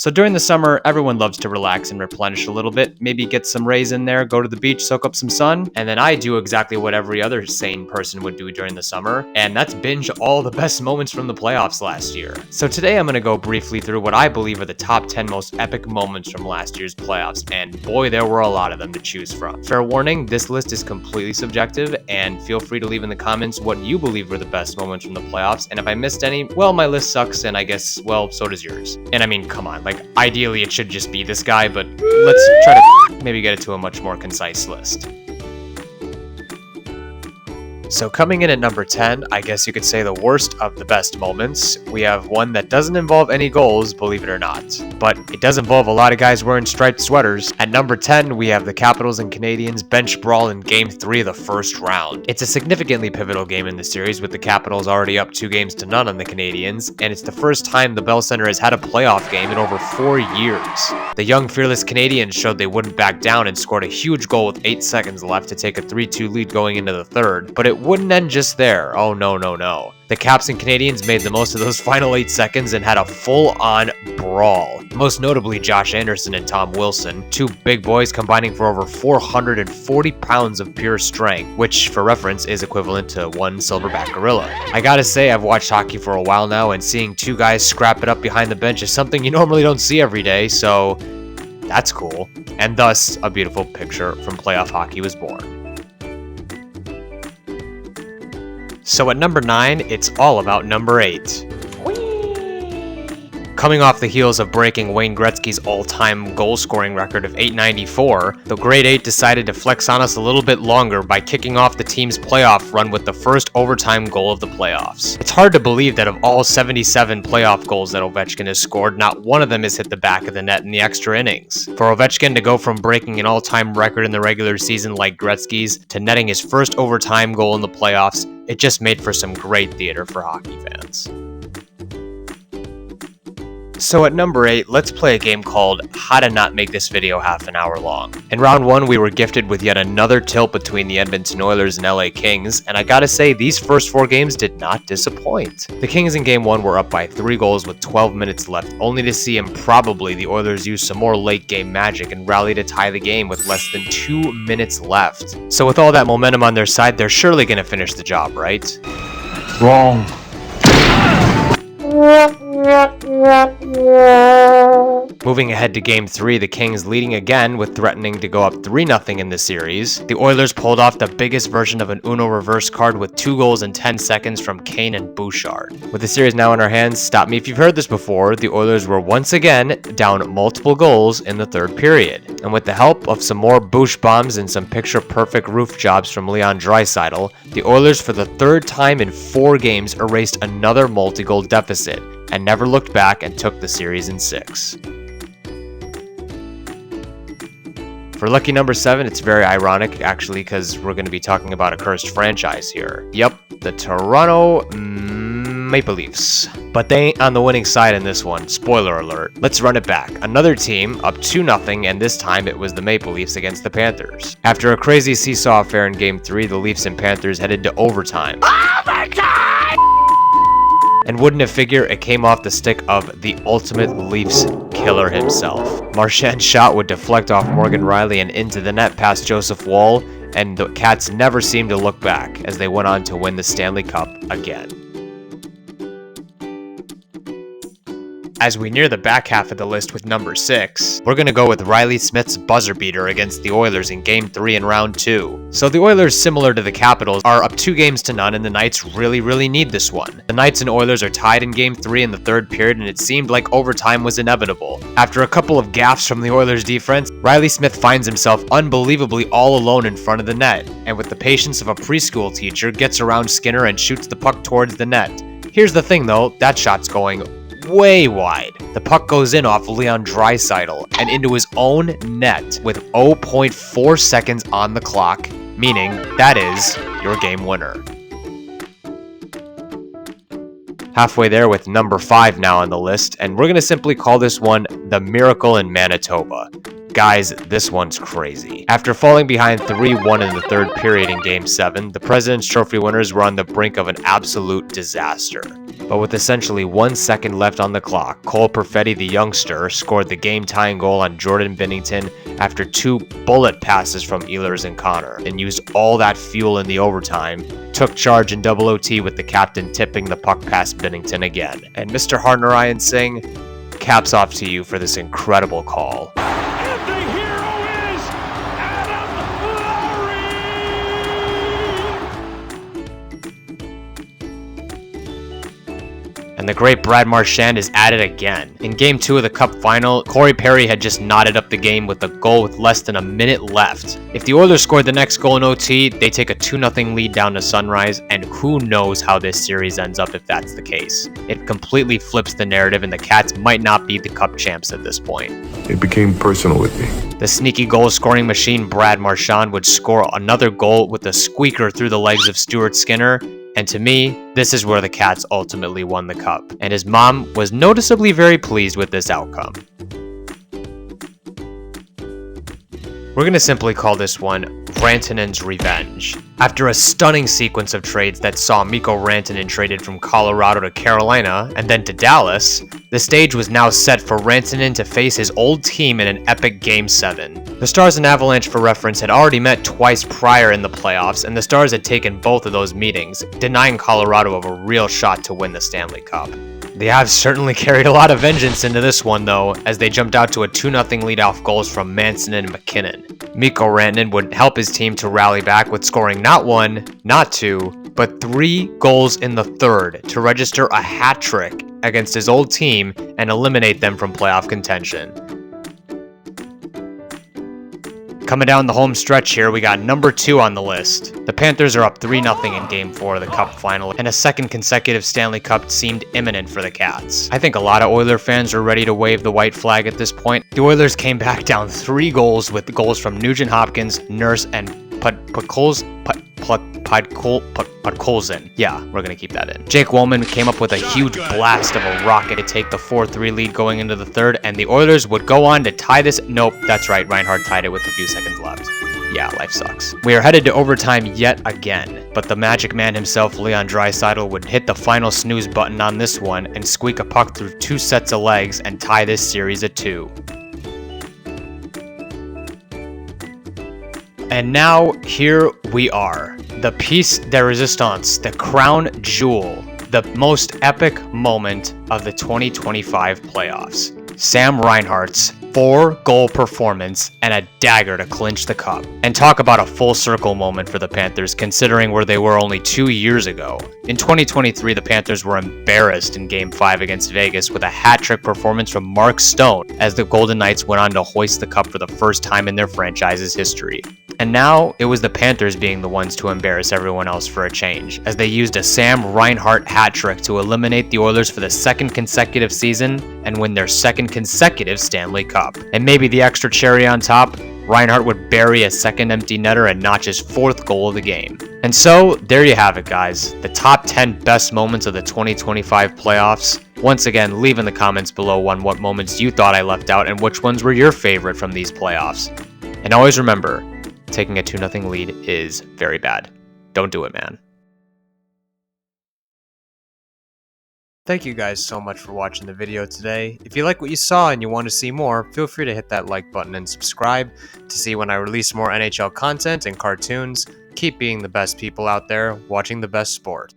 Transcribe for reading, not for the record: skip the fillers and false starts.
So during the summer, everyone loves to relax and replenish a little bit, maybe get some rays in there, go to the beach, soak up some sun, and then I do exactly what every other sane person would do during the summer, and that's binge all the best moments from the playoffs last year. So today I'm going to go briefly through what I believe are the top 10 most epic moments from last year's playoffs, and boy, there were a lot of them to choose from. Fair warning, this list is completely subjective, and feel free to leave in the comments what you believe were the best moments from the playoffs, and if I missed any, well, my list sucks, and I guess, well, so does yours. And I mean, come on, like, ideally it should just be this guy, but let's try to maybe get it to a much more concise list. So coming in at number 10, I guess you could say the worst of the best moments, we have one that doesn't involve any goals, believe it or not. But it does involve a lot of guys wearing striped sweaters. At number 10, we have the Capitals and Canadiens bench brawl in Game 3 of the first round. It's a significantly pivotal game in the series, with the Capitals already up 2-0 on the Canadiens, and it's the first time the Bell Center has had a playoff game in over 4 years. The young, fearless Canadiens showed they wouldn't back down and scored a huge goal with 8 seconds left to take a 3-2 lead going into the third, but it wouldn't end just there. Oh no. The Caps and Canadiens made the most of those final 8 seconds and had a full-on brawl. Most notably Josh Anderson and Tom Wilson, two big boys combining for over 440 pounds of pure strength, which for reference is equivalent to one silverback gorilla. I gotta say, I've watched hockey for a while now, and seeing two guys scrap it up behind the bench is something you normally don't see every day, so that's cool. And thus, a beautiful picture from playoff hockey was born. So at number 9, it's all about number 8. Coming off the heels of breaking Wayne Gretzky's all-time goal-scoring record of .894, the Great 8 decided to flex on us a little bit longer by kicking off the team's playoff run with the first overtime goal of the playoffs. It's hard to believe that of all 77 playoff goals that Ovechkin has scored, not one of them has hit the back of the net in the extra innings. For Ovechkin to go from breaking an all-time record in the regular season like Gretzky's to netting his first overtime goal in the playoffs, it just made for some great theater for hockey fans. So at number 8, let's play a game called How to Not Make This Video Half an Hour Long. In round 1, we were gifted with yet another tilt between the Edmonton Oilers and LA Kings, and I gotta say, these first 4 games did not disappoint. The Kings in Game 1 were up by 3 goals with 12 minutes left, only to see improbably the Oilers use some more late game magic and rally to tie the game with less than 2 minutes left. So with all that momentum on their side, they're surely gonna finish the job, right? Wrong. Moving ahead to Game 3, the Kings leading again with threatening to go up 3-0 in the series. The Oilers pulled off the biggest version of an Uno reverse card with 2 goals in 10 seconds from Kane and Bouchard. With the series now in our hands, stop me if you've heard this before, the Oilers were once again down multiple goals in the third period. And with the help of some more Bouch bombs and some picture-perfect roof jobs from Leon Draisaitl, the Oilers for the third time in 4 games erased another multi-goal deficit and never looked back and took the series in 6. For lucky number 7, it's very ironic actually, because we're going to be talking about a cursed franchise here. Yep, the Toronto Maple Leafs. But they ain't on the winning side in this one, spoiler alert. Let's run it back. Another team up 2-0, and this time it was the Maple Leafs against the Panthers. After a crazy seesaw affair in Game 3, the Leafs and Panthers headed to overtime. And wouldn't it figure, it came off the stick of the ultimate Leafs killer himself. Marchand's shot would deflect off Morgan Riley and into the net past Joseph Woll, and the Cats never seemed to look back as they went on to win the Stanley Cup again. As we near the back half of the list with number 6, we're going to go with Riley Smith's buzzer beater against the Oilers in Game 3 in Round 2. So the Oilers, similar to the Capitals, are up 2-0, and the Knights really need this one. The Knights and Oilers are tied in Game 3 in the third period, and it seemed like overtime was inevitable. After a couple of gaffes from the Oilers defense, Riley Smith finds himself unbelievably all alone in front of the net, and with the patience of a preschool teacher, gets around Skinner and shoots the puck towards the net. Here's the thing though, that shot's going way wide. The puck goes in off Leon Draisaitl and into his own net with 0.4 seconds on the clock, meaning that is your game winner. Halfway there with number 5 now on the list, and we're going to simply call this one the Miracle in Manitoba. Guys, this one's crazy. After falling behind 3-1 in the third period in Game 7, the President's Trophy winners were on the brink of an absolute disaster. But with essentially 1 second left on the clock, Cole Perfetti, the youngster, scored the game-tying goal on Jordan Binnington after 2 bullet passes from Ehlers and Connor, and used all that fuel in the overtime, took charge in double OT with the captain tipping the puck past Binnington again. And Mr. Hartnarayan Singh, caps off to you for this incredible call. And the great Brad Marchand is at it again. In Game 2 of the Cup Final, Corey Perry had just knotted up the game with a goal with less than a minute left. If the Oilers scored the next goal in OT, they take a 2-0 lead down to Sunrise, and who knows how this series ends up if that's the case. It completely flips the narrative, and the Cats might not be the Cup champs at this point. It became personal with me. The sneaky goal-scoring machine Brad Marchand would score another goal with a squeaker through the legs of Stuart Skinner, and to me, this is where the Cats ultimately won the Cup, and his mom was noticeably very pleased with this outcome. We're going to simply call this one Rantanen's Revenge. After a stunning sequence of trades that saw Mikko Rantanen traded from Colorado to Carolina and then to Dallas, the stage was now set for Rantanen to face his old team in an epic Game 7. The Stars and Avalanche, for reference, had already met twice prior in the playoffs, and the Stars had taken both of those meetings, denying Colorado of a real shot to win the Stanley Cup. The Avs certainly carried a lot of vengeance into this one, though, as they jumped out to a 2-0 lead off goals from Manson and McKinnon. Mikko Rantanen would help his team to rally back with scoring not 1, not 2, but 3 goals in the third to register a hat trick against his old team and eliminate them from playoff contention. Coming down the home stretch here, we got number 2 on the list. The Panthers are up 3-0 in Game 4 of the Cup Final, and a second consecutive Stanley Cup seemed imminent for the Cats. I think a lot of Oiler fans are ready to wave the white flag at this point. The Oilers came back down 3 goals with goals from Nugent Hopkins, Nurse, and Podkolzin. Yeah, we're gonna keep that in. Jake Woolman came up with a huge blast of a rocket to take the 4-3 lead going into the third, and the Oilers would go on to tie this. Nope, that's right, Reinhart tied it with a few seconds left. Yeah, life sucks. We are headed to overtime yet again, but the magic man himself, Leon Draisaitl, would hit the final snooze button on this one and squeak a puck through 2 sets of legs and tie this series at 2. And now, here we are. The piece de resistance, the crown jewel, the most epic moment of the 2025 playoffs. Sam Reinhart's 4-goal performance and a dagger to clinch the cup. And talk about a full circle moment for the Panthers, considering where they were only 2 years ago. In 2023, the Panthers were embarrassed in Game 5 against Vegas with a hat-trick performance from Mark Stone as the Golden Knights went on to hoist the cup for the first time in their franchise's history. And now, it was the Panthers being the ones to embarrass everyone else for a change, as they used a Sam Reinhart hat trick to eliminate the Oilers for the second consecutive season and win their second consecutive Stanley Cup. And maybe the extra cherry on top, Reinhart would bury a second empty netter and notch his 4th goal of the game. And so, there you have it, guys. The top 10 best moments of the 2025 playoffs. Once again, leave in the comments below on what moments you thought I left out and which ones were your favorite from these playoffs. And always remember, taking a 2-0 lead is very bad. Don't do it, man. Thank you guys so much for watching the video today. If you like what you saw and you want to see more, feel free to hit that like button and subscribe to see when I release more NHL content and cartoons. Keep being the best people out there, watching the best sport.